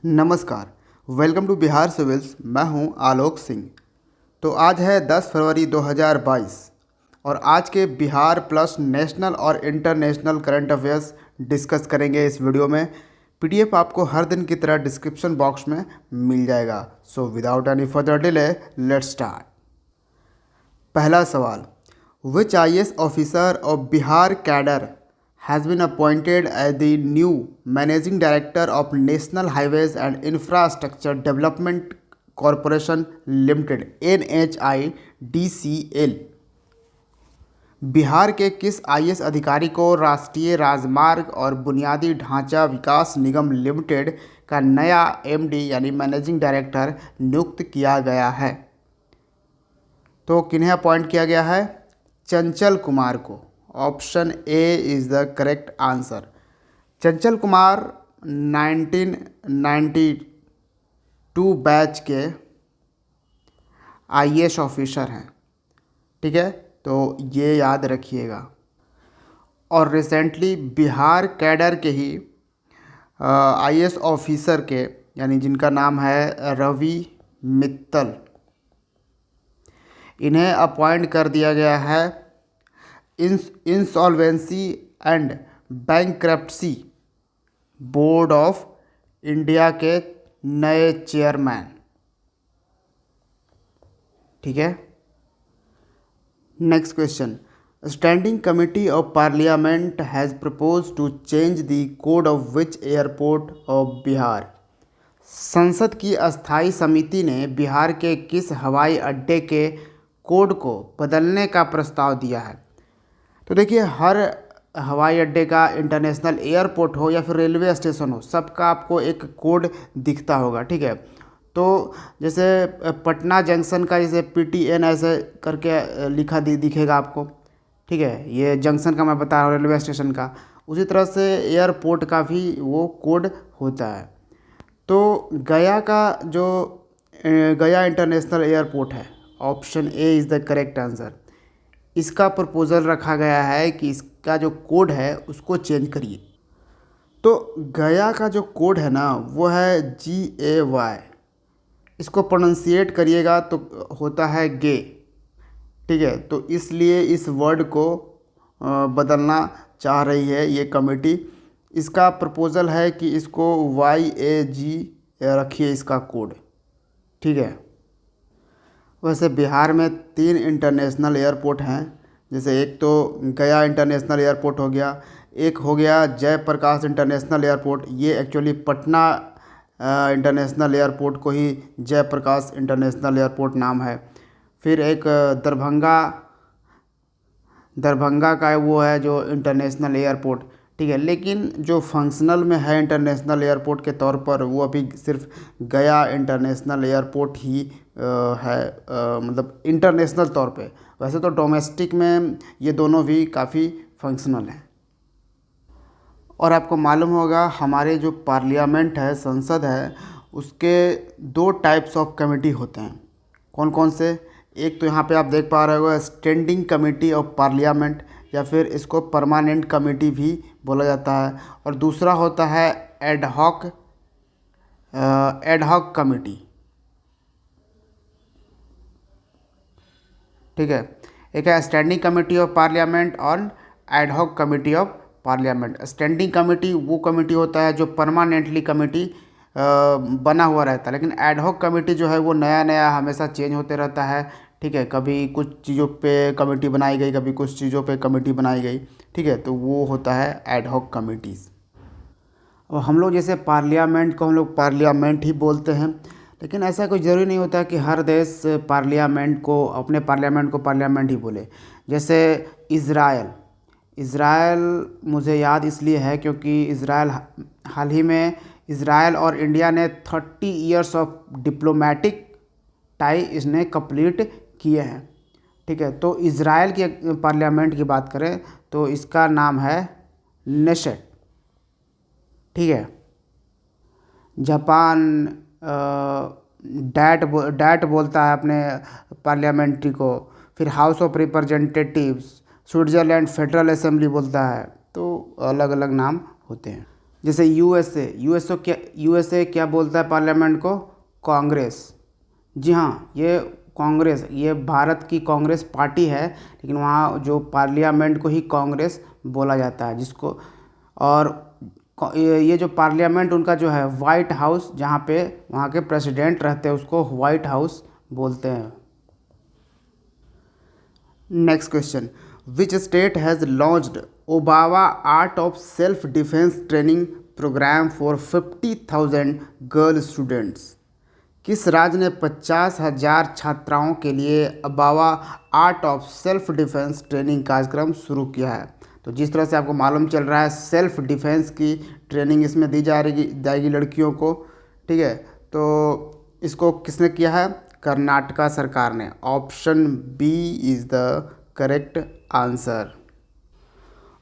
नमस्कार। Welcome to Bihar civils. मैं हूं आलोक सिंह। तो आज है 10 फरवरी 2022 और आज के बिहार प्लस नेशनल और इंटरनेशनल करंट अफेयर्स डिस्कस करेंगे इस वीडियो में। पीडीएफ आपको हर दिन की तरह डिस्क्रिप्शन बॉक्स में मिल जाएगा। So without any further delay let's start. पहला सवाल, which IAS officer of Bihar cadre has been appointed as the new managing director of National Highways and Infrastructure Development Corporation Limited NHIDCL। Bihar के किस IAS अधिकारी को राष्ट्रीय राजमार्ग और बुनियादी ढांचा विकास निगम लिमिटेड का नया एमडी यानी मैनेजिंग डायरेक्टर नियुक्त किया गया है? तो किन्हें अपॉइंट किया गया है? चंचल कुमार को। Option A is the correct answer. Chanchal Kumar 1992 batch के आईएएस ऑफिसर हैं। ठीक है, तो ये याद रखिएगा। और रिसेंटली बिहार कैडर के ही आईएएस ऑफिसर के यानी जिनका नाम है रवि मित्तल, इन्हें अपॉइंट कर दिया गया है insolvency and bankruptcy board of India के नए चेयरमैन। ठीक है, next question. Standing committee of parliament has propose to change the code of which airport of Bihar. संसद की अस्थाई समिति ने बिहार के किस हवाई अड्डे के कोड को बदलने का प्रस्ताव दिया है? तो देखिए, हर हवाई अड्डे का, इंटरनेशनल एयरपोर्ट हो या फिर रेलवे स्टेशन हो, सबका आपको एक कोड दिखता होगा। ठीक है, तो जैसे पटना जंक्शन का जैसे PTN ऐसे करके लिखा दिखेगा आपको। ठीक है, ये जंक्शन का मैं बता रहा हूँ, रेलवे स्टेशन का। उसी तरह से एयरपोर्ट का भी वो कोड होता है। तो गया का जो गया इंटरनेशनल एयरपोर्ट है, option A is the correct answer. इसका प्रपोज़ल रखा गया है कि इसका जो कोड है उसको चेंज करिए। तो गया का जो कोड है ना वो है GAY। इसको प्रोनाउंसिएट करिएगा तो होता है गे। ठीक है, तो इसलिए इस वर्ड को बदलना चाह रही है ये कमेटी। इसका प्रपोज़ल है कि इसको YAG रखिए इसका कोड। ठीक है, वैसे बिहार में 3 इंटरनेशनल एयरपोर्ट हैं। जैसे एक तो गया इंटरनेशनल एयरपोर्ट हो गया, एक हो गया जयप्रकाश इंटरनेशनल एयरपोर्ट। ये एक्चुअली पटना इंटरनेशनल एयरपोर्ट को ही जयप्रकाश इंटरनेशनल एयरपोर्ट नाम है। फिर एक दरभंगा का वो है जो इंटरनेशनल एयरपोर्ट। ठीक है, लेकिन जो फंक्शनल में है इंटरनेशनल एयरपोर्ट के तौर पर वो अभी सिर्फ गया इंटरनेशनल एयरपोर्ट ही है, मतलब इंटरनेशनल तौर पे। वैसे तो डोमेस्टिक में ये दोनों भी काफ़ी फंक्शनल हैं। और आपको मालूम होगा हमारे जो पार्लियामेंट है, संसद है, उसके 2 टाइप्स ऑफ कमेटी होते हैं। कौन कौन से? एक तो यहाँ पे आप देख पा रहे हो स्टैंडिंग कमेटी ऑफ पार्लियामेंट, या फिर इसको परमानेंट कमेटी भी बोला जाता है। और दूसरा होता है एडहॉक कमेटी। ठीक है, एक है स्टैंडिंग कमेटी ऑफ पार्लियामेंट और ad hoc committee of parliament. Standing committee वो कमेटी होता है जो परमानेंटली कमेटी बना हुआ रहता है, लेकिन एडहॉक कमेटी जो है वो नया नया हमेशा चेंज होते रहता है। ठीक है, कभी कुछ चीज़ों पे कमेटी बनाई गई, कभी कुछ चीज़ों पे कमेटी बनाई गई। ठीक है, तो वो होता है एडहॉक कमेटीज़। और हम लोग जैसे पार्लियामेंट को हम लोग पार्लियामेंट ही बोलते हैं, लेकिन ऐसा कोई ज़रूरी नहीं होता कि हर देश पार्लियामेंट को, अपने पार्लियामेंट को पार्लियामेंट ही बोले। जैसे इज़राइल मुझे याद इसलिए है क्योंकि इज़राइल हाल ही में इज़राइल और इंडिया ने 30 ईयर्स ऑफ डिप्लोमेटिक टाई इसने कंप्लीट किए हैं। ठीक है, तो इज़राइल के पार्लियामेंट की बात करें तो इसका नाम है नेशेट। ठीक है, जापान डैट बोलता है अपने पार्लियामेंट्री को। फिर house of representatives, Switzerland federal assembly बोलता है। तो अलग अलग नाम होते हैं। जैसे यूएसए क्या बोलता है पार्लियामेंट को? कांग्रेस। जी हाँ, ये कांग्रेस, ये भारत की कांग्रेस पार्टी है, लेकिन वहाँ जो पार्लियामेंट को ही कांग्रेस बोला जाता है जिसको। और ये जो पार्लियामेंट उनका जो है वाइट हाउस, जहाँ पे वहाँ के प्रेसिडेंट रहते हैं, उसको वाइट हाउस बोलते हैं। Next question, which state has launched Obavva art of self defence training programme for 50,000 girl students? किस राज्य ने 50,000 छात्राओं के लिए Obavva art of self defence training कार्यक्रम शुरू किया है? तो जिस तरह से आपको मालूम चल रहा है, सेल्फ डिफेंस की ट्रेनिंग इसमें दी जाएगी लड़कियों को, ठीक है। तो इसको किसने किया है? कर्नाटका सरकार ने। Option B is the correct answer.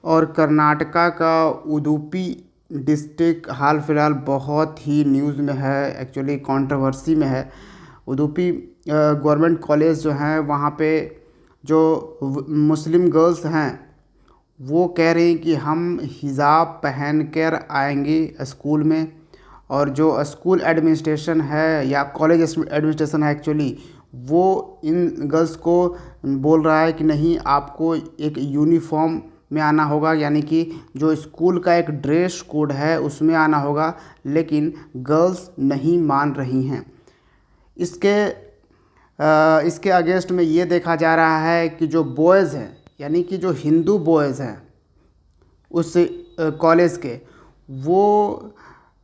और कर्नाटका का उडुपी डिस्ट्रिक्ट हाल फिलहाल बहुत ही न्यूज़ में है, एक्चुअली कंट्रोवर्सी में है। उडुपी गवर्नमेंट कॉलेज जो हैं, वहाँ पे जो मुस्लिम गर्ल्स हैं वो कह रही हैं कि हम हिजाब पहन कर आएंगी स्कूल में, और जो स्कूल एडमिनिस्ट्रेशन है या कॉलेज एडमिनिस्ट्रेशन है एक्चुअली, वो इन गर्ल्स को बोल रहा है कि नहीं, आपको एक यूनिफॉर्म में आना होगा, यानी कि जो स्कूल का एक ड्रेस कोड है उसमें आना होगा, लेकिन गर्ल्स नहीं मान रही हैं। इसके अगेंस्ट में ये देखा जा रहा है कि जो बॉयज़ हैं, यानी कि जो हिंदू बॉयज़ हैं उस कॉलेज के, वो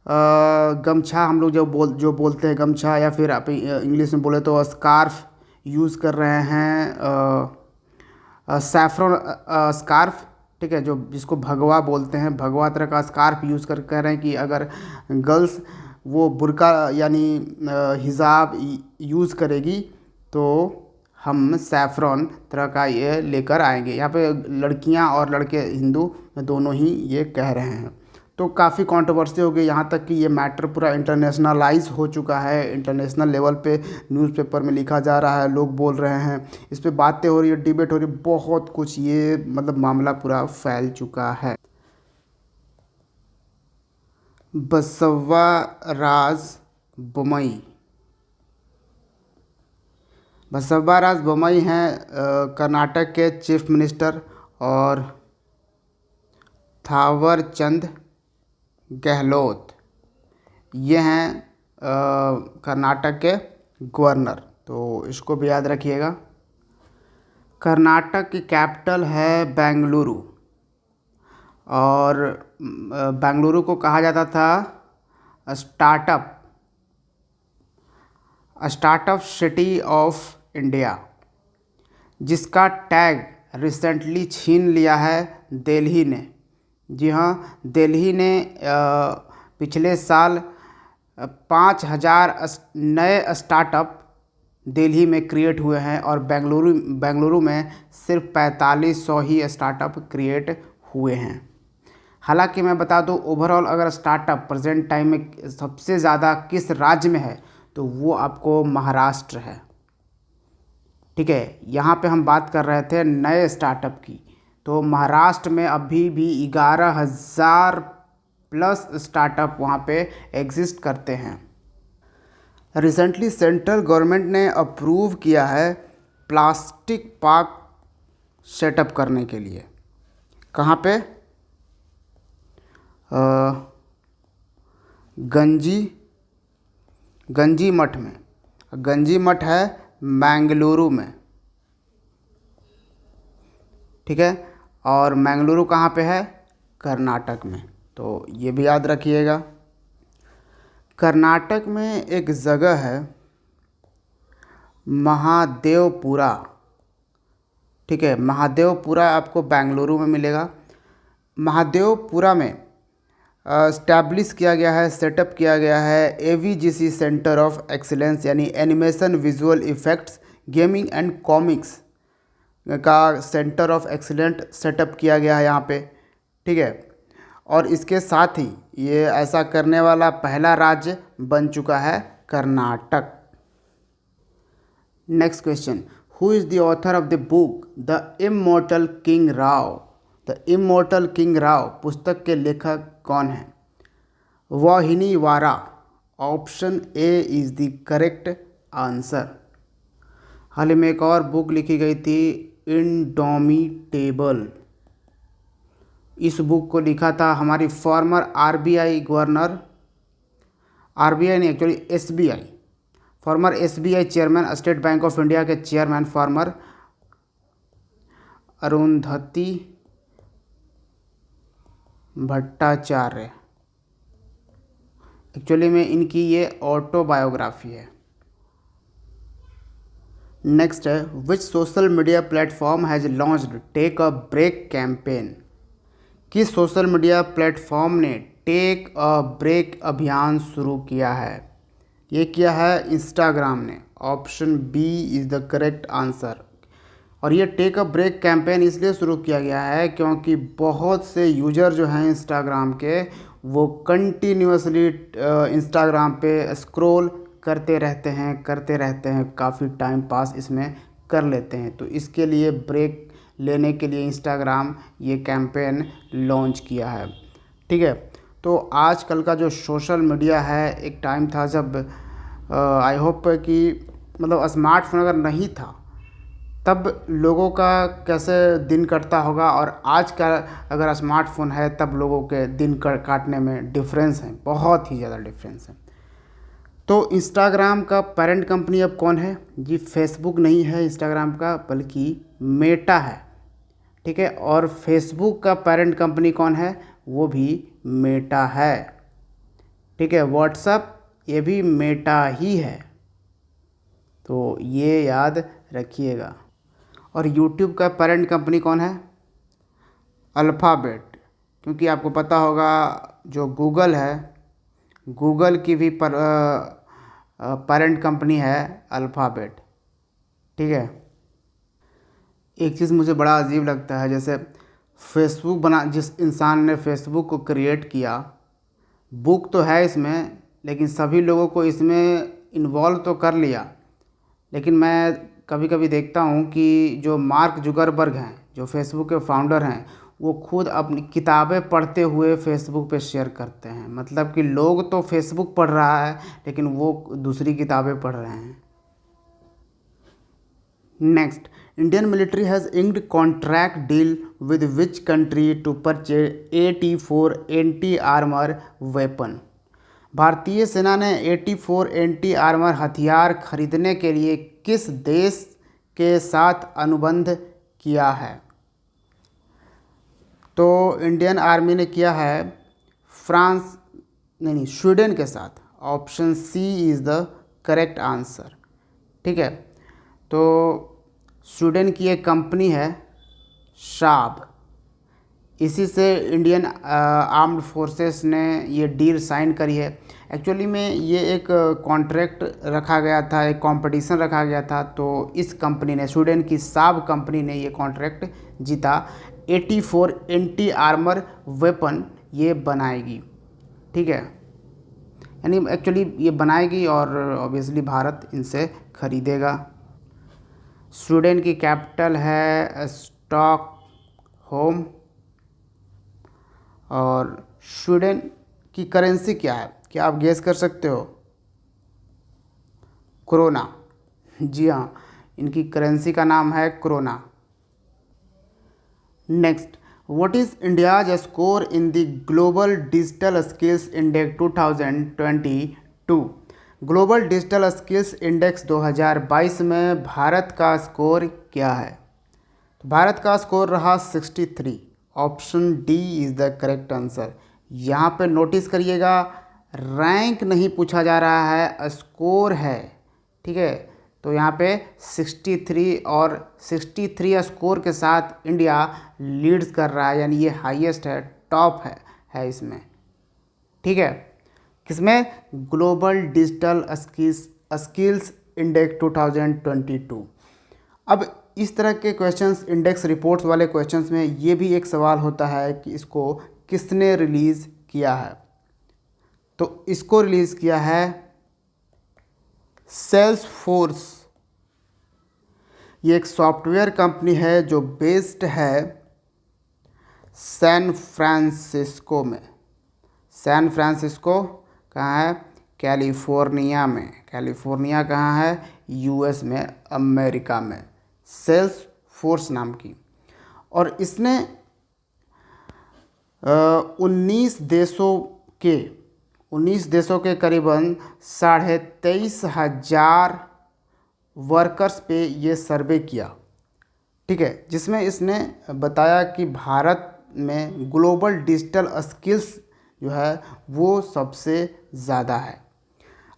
गमछा, हम लोग जो बोलते हैं गमछा, या फिर आप इंग्लिश में बोले तो स्कार्फ यूज़ कर रहे हैं, सैफ्रॉन स्कार्फ, ठीक है, जो जिसको भगवा बोलते हैं, भगवा तरह का स्कार्फ यूज़ कर कह रहे हैं कि अगर गर्ल्स वो बुर्का यानी हिजाब यूज़ करेगी तो हम सैफ्रॉन तरह का ये लेकर आएंगे। यहाँ पे लड़कियाँ और लड़के हिंदू दोनों ही ये कह रहे हैं। तो काफ़ी कंट्रोवर्सी हो गई, यहाँ तक कि ये मैटर पूरा इंटरनेशनलाइज हो चुका है। इंटरनेशनल लेवल पे न्यूज़पेपर में लिखा जा रहा है, लोग बोल रहे हैं, इस पे बातें हो रही है, डिबेट हो रही है, बहुत कुछ, ये मतलब मामला पूरा फैल चुका है। बसवराज बोम्मई। बसवराज बोम्मई हैं कर्नाटक के चीफ मिनिस्टर, और थावर चंद गहलोत ये हैं कर्नाटक के गवर्नर। तो इसको भी याद रखिएगा। कर्नाटक की कैपिटल है बेंगलुरु, और बेंगलुरु को कहा जाता था स्टार्टअप सिटी ऑफ इंडिया, जिसका टैग रिसेंटली छीन लिया है दिल्ली ने। जी हाँ, दिल्ली ने पिछले साल 5,000 नए स्टार्टअप दिल्ली में क्रिएट हुए हैं, और बेंगलुरु में सिर्फ 4500 ही स्टार्टअप क्रिएट हुए हैं। हालांकि मैं बता दूं, ओवरऑल अगर स्टार्टअप प्रेजेंट टाइम में सबसे ज़्यादा किस राज्य में है, तो वो आपको महाराष्ट्र है, ठीक है। यहाँ पे हम बात कर रहे थे नए स्टार्टअप की, तो महाराष्ट्र में अभी भी 11,000 प्लस स्टार्टअप वहाँ पे एग्जिस्ट करते हैं। रिसेंटली सेंट्रल गवर्नमेंट ने अप्रूव किया है प्लास्टिक पार्क सेटअप करने के लिए। कहाँ पे? गंजी मठ में। गंजी मठ है बेंगलुरु में, ठीक है। और बेंगलुरु कहाँ पे है? कर्नाटक में। तो ये भी याद रखिएगा। कर्नाटक में एक जगह है महादेवपुरा, ठीक है। महादेवपुरा आपको बेंगलुरु में मिलेगा। महादेवपुरा में स्टैब्लिश किया गया है, सेटअप किया गया है एवीजीसी सेंटर ऑफ एक्सीलेंस, यानी animation, visual effects, gaming and comics का सेंटर ऑफ एक्सीलेंट सेटअप किया गया है यहाँ पे, ठीक है। और इसके साथ ही ये ऐसा करने वाला पहला राज्य बन चुका है Karnataka. Next question, who is the author of the book the immortal king Rao? The immortal king Rao पुस्तक के लेखक कौन हैं? Vauhini Vara. Option A is the correct answer. हाल ही में एक और बुक लिखी गई थी, इंडोमिटेबल। इस बुक को लिखा था हमारी फॉर्मर आरबीआई गवर्नर, आरबीआई नहीं actually SBI, former SBI chairman, state bank of India के chairman former Arundhati Bhattacharya. Actually में इनकी ये ऑटोबायोग्राफी है। नेक्स्ट है, which social media platform has launched take a break campaign. किस सोशल मीडिया प्लेटफॉर्म ने take a break अभियान शुरू किया है? ये किया है इंस्टाग्राम ने। Option B is the correct answer. और ये टेक अ ब्रेक कैंपेन इसलिए शुरू किया गया है क्योंकि बहुत से यूजर जो हैं इंस्टाग्राम के, वो कंटिन्यूसली इंस्टाग्राम पे स्क्रॉल करते रहते हैं, काफ़ी टाइम पास इसमें कर लेते हैं। तो इसके लिए ब्रेक लेने के लिए इंस्टाग्राम ये कैंपेन लॉन्च किया है। ठीक है, तो आजकल का जो सोशल मीडिया है, एक टाइम था जब आई होप कि मतलब स्मार्टफोन अगर नहीं था तब लोगों का कैसे दिन कटता होगा, और आज का अगर स्मार्टफोन है तब लोगों के दिन काटने में डिफरेंस है, बहुत ही ज़्यादा डिफरेंस है। तो इंस्टाग्राम का पेरेंट कंपनी अब कौन है? जी फेसबुक नहीं है इंस्टाग्राम का, बल्कि मेटा है। ठीक है, और फेसबुक का पेरेंट कंपनी कौन है? वो भी मेटा है। ठीक है, व्हाट्सएप ये भी मेटा ही है, तो ये याद रखिएगा। और यूट्यूब का पेरेंट कंपनी कौन है? अल्फ़ाबेट। क्योंकि आपको पता होगा जो गूगल है, गूगल की भी पेरेंट कंपनी है अल्फ़ाबेट। ठीक है, एक चीज़ मुझे बड़ा अजीब लगता है, जैसे फेसबुक जिस इंसान ने फेसबुक को क्रिएट किया, बुक तो है इसमें, लेकिन सभी लोगों को इसमें इन्वॉल्व तो कर लिया। लेकिन मैं कभी कभी देखता हूँ कि जो मार्क जुकरबर्ग हैं, जो फेसबुक के फाउंडर हैं, वो खुद अपनी किताबें पढ़ते हुए फेसबुक पे शेयर करते हैं। मतलब कि लोग तो फेसबुक पढ़ रहा है, लेकिन वो दूसरी किताबें पढ़ रहे हैं। Next, Indian military has inked contract deal with which country to purchase 84 anti armour weapon. भारतीय सेना ने 84 एंटी आर्मर हथियार खरीदने के लिए किस देश के साथ अनुबंध किया है? तो इंडियन आर्मी ने किया है फ्रांस, नहीं, स्वीडन के साथ। Option C is the correct answer. ठीक है, तो स्वीडन की एक कंपनी है शाब, इसी से इंडियन आर्म्ड फोर्सेस ने ये डील साइन करी है। एक्चुअली में ये एक कॉन्ट्रैक्ट रखा गया था, एक कंपटीशन रखा गया था, तो इस कंपनी ने, स्वीडन की साब कंपनी ने ये कॉन्ट्रैक्ट जीता। 84 एंटी आर्मर वेपन ये बनाएगी। ठीक है, यानी एक्चुअली ये बनाएगी और ऑब्वियसली भारत इनसे खरीदेगा। स्वीडन की कैपिटल है स्टॉकहोम। और स्वीडन की करेंसी क्या है? क्या आप गेस कर सकते हो? क्रोना। जी हाँ, इनकी करेंसी का नाम है krona. Next, what is India's score in the global digital skills index 2022? Global digital skills index 2022 में भारत का स्कोर क्या है? तो भारत का स्कोर रहा 63। Option D is the correct answer. यहाँ पे नोटिस करिएगा, रैंक नहीं पूछा जा रहा है, स्कोर है। ठीक है, तो यहाँ पे 63, और 63 स्कोर के साथ इंडिया लीड्स कर रहा है, यानी ये हाईएस्ट है, टॉप है इसमें। ठीक है, किसमें? Global digital skills index 2022। अब इस तरह के क्वेश्चंस, इंडेक्स रिपोर्ट्स वाले क्वेश्चंस में ये भी एक सवाल होता है कि इसको किसने रिलीज़ किया है? तो इसको रिलीज़ किया है सेल्सफोर्स। ये एक सॉफ्टवेयर कंपनी है जो बेस्ड है सैन फ्रांसिस्को में। सैन फ्रांसिस्को कहाँ है? कैलिफोर्निया में। कैलिफोर्निया कहाँ है? यूएस में, अमेरिका में। सेल्स फोर्स नाम की। और इसने 19 देशों के करीबन 23,500 वर्कर्स पे ये सर्वे किया, ठीक है, जिसमें इसने बताया कि भारत में ग्लोबल डिजिटल स्किल्स जो है वो सबसे ज़्यादा है।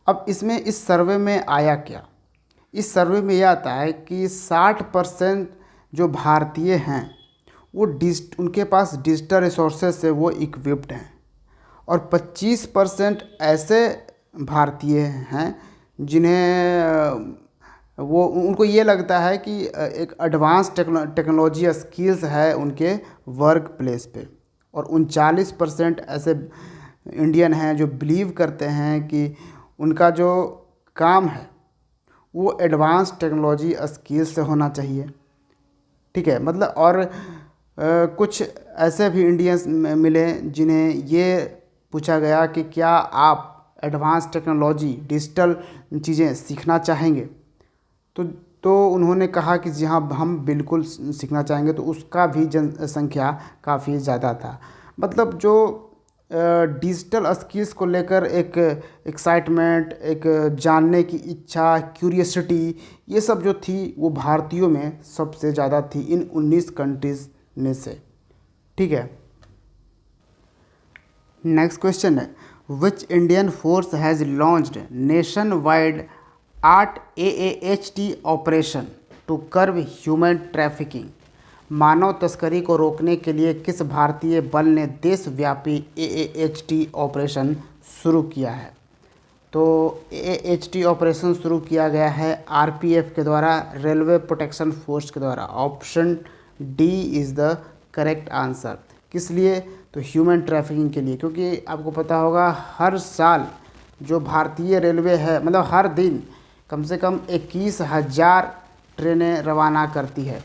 अब इसमें इस सर्वे में आया क्या? इस सर्वे में यह आता है कि 60% जो भारतीय हैं वो उनके पास डिजिटल रिसोर्सेज से वो इक्विप्ड हैं, और 25% ऐसे भारतीय हैं जिन्हें वो उनको ये लगता है कि एक एडवांस टेक्नोलॉजी स्किल्स है उनके वर्क प्लेस पे, और 39% ऐसे इंडियन हैं जो बिलीव करते हैं कि उनका जो काम है वो एडवांस टेक्नोलॉजी स्किल्स से होना चाहिए, ठीक है। मतलब और कुछ ऐसे भी इंडियंस मिले जिन्हें ये पूछा गया कि क्या आप एडवांस टेक्नोलॉजी डिजिटल चीज़ें सीखना चाहेंगे, तो उन्होंने कहा कि जी हाँ, हम बिल्कुल सीखना चाहेंगे। तो उसका भी जनसंख्या काफ़ी ज़्यादा था। मतलब जो डिजिटल स्किल्स को लेकर एक एक्साइटमेंट, एक जानने की इच्छा, क्यूरियसिटी, ये सब जो थी वो भारतीयों में सबसे ज़्यादा थी इन 19 कंट्रीज़ में से, ठीक है। नेक्स्ट क्वेश्चन है, which Indian force has launched nationwide AAHT operation to curb human trafficking. मानव तस्करी को रोकने के लिए किस भारतीय बल ने देशव्यापी AAHT ऑपरेशन शुरू किया है? तो AAHT ऑपरेशन शुरू किया गया है RPF के द्वारा, रेलवे प्रोटेक्शन फोर्स के द्वारा। Option D is the correct answer. किस लिए? तो ह्यूमन ट्रैफिकिंग के लिए, क्योंकि आपको पता होगा हर साल जो भारतीय रेलवे है, मतलब हर दिन कम से कम 21,000 ट्रेनें रवाना करती है,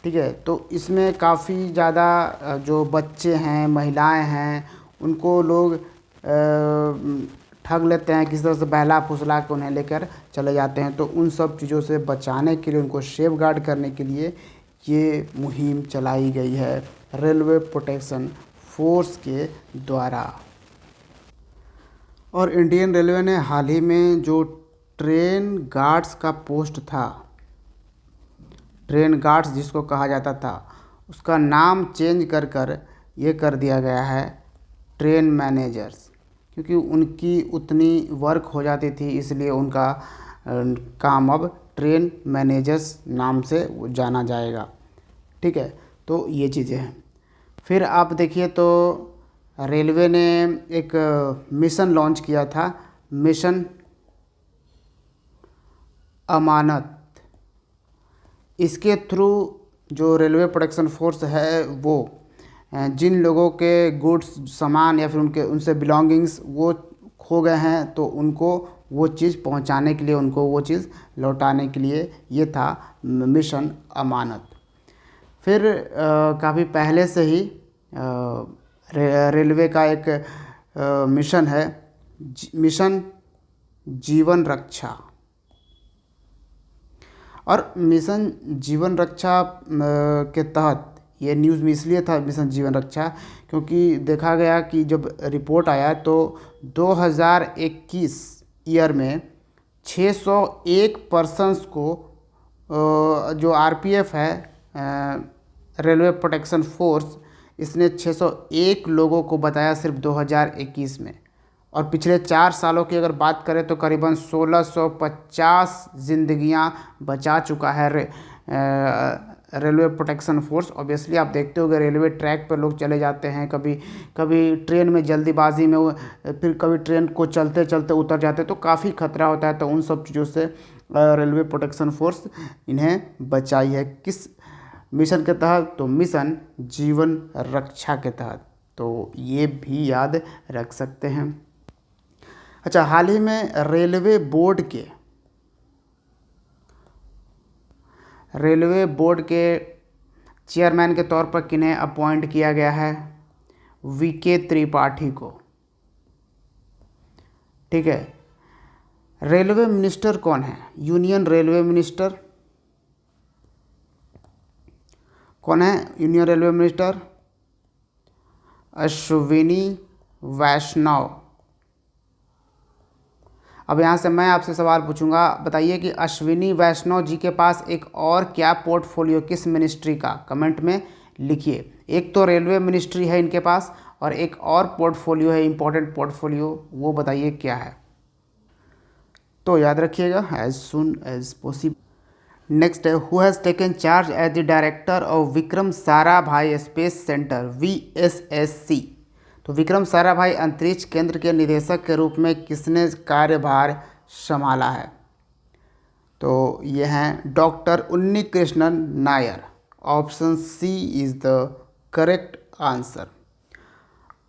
ठीक है। तो इसमें काफ़ी ज़्यादा जो बच्चे हैं, महिलाएं हैं, उनको लोग ठग लेते हैं, किसी तरह से बहला फुसला के उन्हें लेकर चले जाते हैं। तो उन सब चीज़ों से बचाने के लिए, उनको सेफ गार्ड करने के लिए ये मुहिम चलाई गई है रेलवे प्रोटेक्शन फोर्स के द्वारा। और इंडियन रेलवे ने हाल ही में जो ट्रेन गार्ड्स का पोस्ट था, ट्रेन गार्ड्स जिसको कहा जाता था, उसका नाम चेंज कर ये कर दिया गया है ट्रेन मैनेजर्स, क्योंकि उनकी उतनी वर्क हो जाती थी, इसलिए उनका काम अब ट्रेन मैनेजर्स नाम से वो जाना जाएगा, ठीक है। तो ये चीज़ें हैं। फिर आप देखिए तो रेलवे ने एक मिशन लॉन्च किया था, मिशन अमानत। इसके थ्रू जो रेलवे प्रोटेक्शन फोर्स है वो जिन लोगों के गुड्स, सामान या फिर उनसे बिलोंगिंग्स वो खो गए हैं, तो उनको वो चीज़ पहुंचाने के लिए, उनको वो चीज़ लौटाने के लिए ये था मिशन अमानत। फिर काफ़ी पहले से ही रेलवे का एक मिशन है, मिशन जीवन रक्षा। और मिशन जीवन रक्षा के तहत ये न्यूज़ में इसलिए था मिशन जीवन रक्षा, क्योंकि देखा गया कि जब रिपोर्ट आया तो 2021 ईयर में 601 पर्सन्स को जो RPF है, रेलवे प्रोटेक्शन फोर्स, इसने 601 लोगों को बताया सिर्फ 2021 में। और पिछले 4 सालों की अगर बात करें तो करीबन 1650 जिंदगियां बचा चुका है रेलवे प्रोटेक्शन फोर्स। ऑब्वियसली आप देखते होंगे रेलवे ट्रैक पर लोग चले जाते हैं, कभी कभी ट्रेन में जल्दीबाजी में फिर कभी ट्रेन को चलते चलते उतर जाते हैं, तो काफ़ी खतरा होता है। तो उन सब चीज़ों से रेलवे प्रोटेक्शन फोर्स इन्हें बचाई है। किस मिशन के तहत? तो मिशन जीवन रक्षा के तहत। तो ये भी याद रख सकते हैं। अच्छा, हाल ही में रेलवे बोर्ड के चेयरमैन के तौर पर किन्हें अपॉइंट किया गया है? VK त्रिपाठी को। ठीक है। रेलवे मिनिस्टर कौन है? यूनियन रेलवे मिनिस्टर कौन है? यूनियन रेलवे मिनिस्टर अश्विनी वैष्णव। अब यहाँ से मैं आपसे सवाल पूछूंगा, बताइए कि अश्विनी वैष्णव जी के पास एक और क्या पोर्टफोलियो, किस मिनिस्ट्री का? कमेंट में लिखिए। एक तो रेलवे मिनिस्ट्री है इनके पास और एक और पोर्टफोलियो है, इंपॉर्टेंट पोर्टफोलियो, वो बताइए क्या है। तो याद रखिएगा, as soon as possible. Next है, who has taken charge as the director of Vikram Sarabhai space centre VSSC। तो विक्रम साराभाई अंतरिक्ष केंद्र के निदेशक के रूप में किसने कार्यभार संभाला है? तो ये हैं doctor Unni Krishnan Nair. Option C is the correct answer.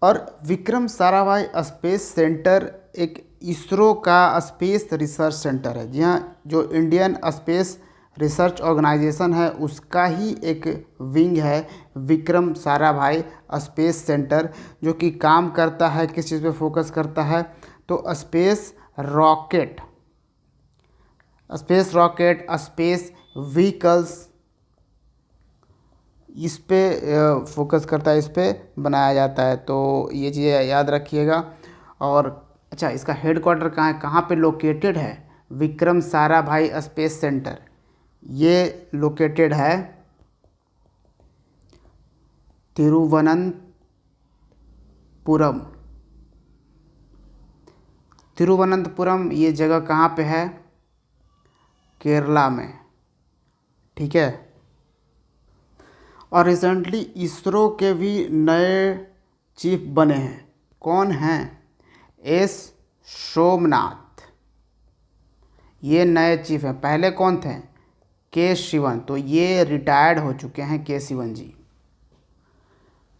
और विक्रम साराभाई स्पेस सेंटर एक इसरो का स्पेस रिसर्च सेंटर है। जी हाँ, जो इंडियन स्पेस रिसर्च ऑर्गेनाइजेशन है उसका ही एक विंग है विक्रम साराभाई स्पेस सेंटर, जो कि काम करता है, किस चीज़ पे फोकस करता है? तो स्पेस रॉकेट, स्पेस व्हीकल्स, इस पे फोकस करता है, इस पे बनाया जाता है। तो ये चीज़ें याद रखिएगा। और अच्छा, इसका हेडक्वार्टर कहाँ है, कहाँ पे लोकेटेड है? विक्रम साराभाई स्पेस सेंटर ये लोकेटेड है तिरुवनंतपुरम। तिरुवनंतपुरम ये जगह कहाँ पे है? केरला में, ठीक है। और रिसेंटली इसरो के भी नए चीफ बने हैं। कौन हैं? एस सोमनाथ, ये नए चीफ हैं। पहले कौन थे? के शिवन, तो ये रिटायर्ड हो चुके हैं के शिवन जी।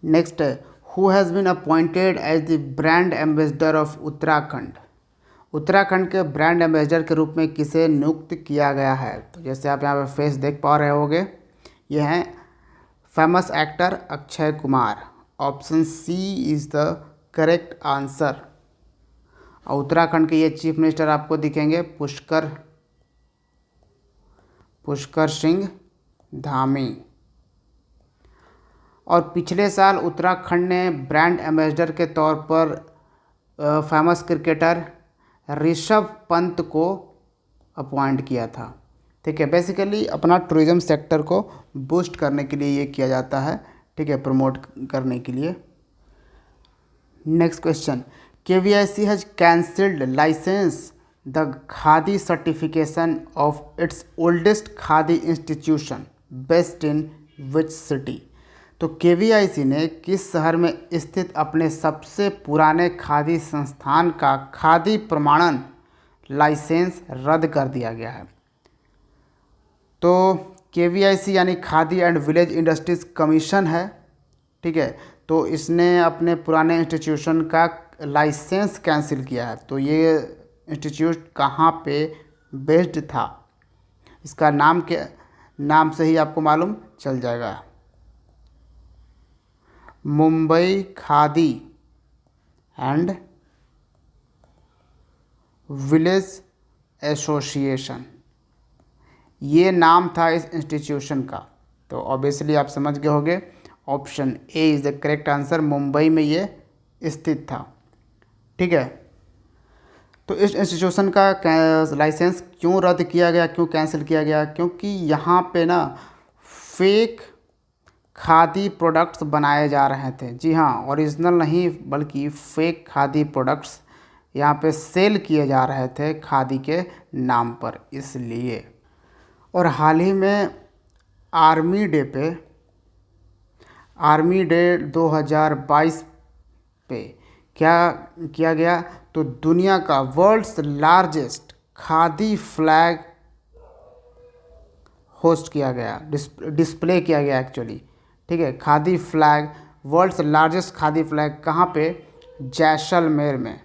नेक्स्ट है, who has been appointed as the brand ambassador of Uttarakhand. Uttarakhand के ब्रांड एम्बेसडर के रूप में किसे नियुक्त किया गया है? तो जैसे आप यहाँ पे फेस देख पा रहे होगे, ये हैं famous actor Akshay Kumar. Option C is the correct answer. और उत्तराखंड के ये चीफ मिनिस्टर आपको दिखेंगे पुष्कर सिंह धामी। और पिछले साल उत्तराखंड ने ब्रांड एम्बेसडर के तौर पर फेमस क्रिकेटर ऋषभ पंत को अपॉइंट किया था। ठीक है, बेसिकली अपना टूरिज्म सेक्टर को बूस्ट करने के लिए ये किया जाता है, ठीक है, प्रमोट करने के लिए। Next question, KVIC has cancelled licence the khadi certification of its oldest khadi institution based in which city. तो KVIC ने किस शहर में स्थित अपने सबसे पुराने खादी संस्थान का खादी प्रमाणन लाइसेंस रद्द कर दिया गया है? तो KVIC यानी khadi and village industries commission है, ठीक है। तो इसने अपने पुराने इंस्टीट्यूशन का लाइसेंस कैंसिल किया है। तो ये इंस्टीट्यूट कहाँ पे बेस्ड था, इसका नाम के नाम से ही आपको मालूम चल जाएगा। Mumbai khadi and village association, ये नाम था इस इंस्टीट्यूशन का। तो ऑब्वियसली आप समझ गए होंगे, option A is the correct answer. Mumbai में ये स्थित था, ठीक है। तो इस इंस्टीट्यूशन का लाइसेंस क्यों रद्द किया गया, क्यों कैंसिल किया गया? क्योंकि यहाँ पे ना फेक खादी प्रोडक्ट्स बनाए जा रहे थे। जी हाँ, ओरिजिनल नहीं बल्कि फेक खादी प्रोडक्ट्स यहाँ पे सेल किए जा रहे थे खादी के नाम पर, इसलिए। और हाल ही में आर्मी डे 2022 पे क्या किया गया? तो दुनिया का world's largest khadi flag host किया गया, डिस्प्ले किया गया एक्चुअली, ठीक है। Khadi flag, world's largest khadi flag कहाँ पे? जैसलमेर में,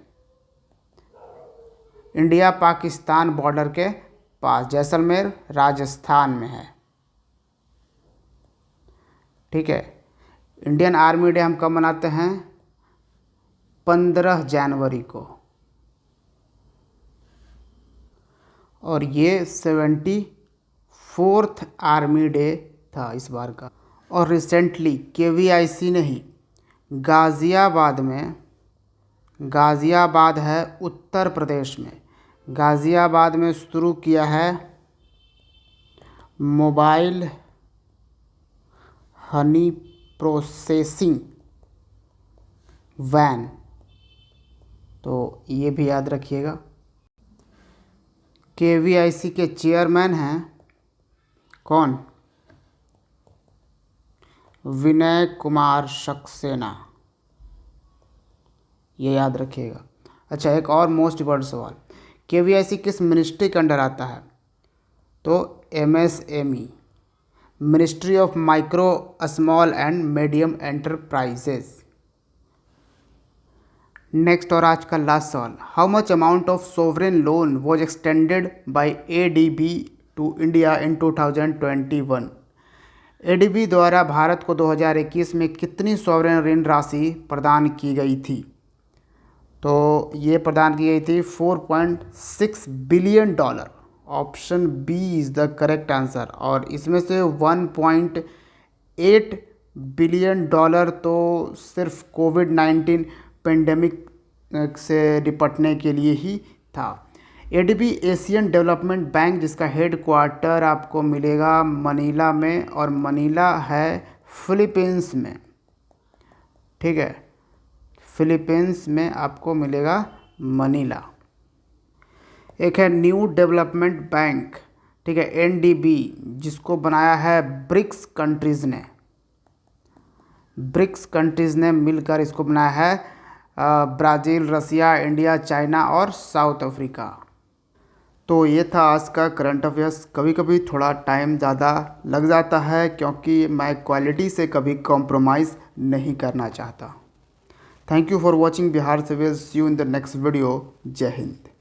इंडिया पाकिस्तान बॉर्डर के पास। जैसलमेर राजस्थान में है, ठीक है। इंडियन आर्मी डे हम कब मनाते हैं? 15 जनवरी को, और ये 74th आर्मी डे था इस बार का। और रिसेंटली KVIC ने ही गाज़ियाबाद है उत्तर प्रदेश में, गाज़ियाबाद में शुरू किया है मोबाइल हनी प्रोसेसिंग वैन। तो ये भी याद रखिएगा। KVIC के चेयरमैन हैं कौन? विनय कुमार सक्सेना, ये याद रखिएगा। अच्छा, एक और मोस्ट इम्पॉर्टेंट सवाल, KVIC किस मिनिस्ट्री के अंडर आता है? तो MSME, ministry of micro small and medium enterprises. Next और आज का लास्ट सवाल, how much amount of sovereign loan was extended by ADB to India in 2021? ADB द्वारा भारत को 2021 में कितनी सॉवरेन ऋण राशि प्रदान की गई थी? तो ये प्रदान की गई थी $4.6 billion. Option B is the correct answer. और इसमें से $1.8 बिलियन तो सिर्फ कोविड-19 पेंडेमिक से निपटने के लिए ही था। ADB एशियन डेवलपमेंट बैंक, जिसका हेड क्वार्टर आपको मिलेगा मनीला में, और मनीला है फिलीपींस में। ठीक है, फिलीपींस में आपको मिलेगा मनीला। एक है न्यू डेवलपमेंट बैंक, ठीक है, NDB, जिसको बनाया है ब्रिक्स कंट्रीज़ ने मिलकर इसको बनाया है, ब्राज़ील, रसिया, इंडिया, चाइना और साउथ अफ्रीका। तो ये था आज का करंट अफेयर्स। कभी कभी थोड़ा टाइम ज़्यादा लग जाता है क्योंकि मैं क्वालिटी से कभी कॉम्प्रोमाइज़ नहीं करना चाहता। Thank you for watching Bihar civil. See you in the next video. जय हिंद।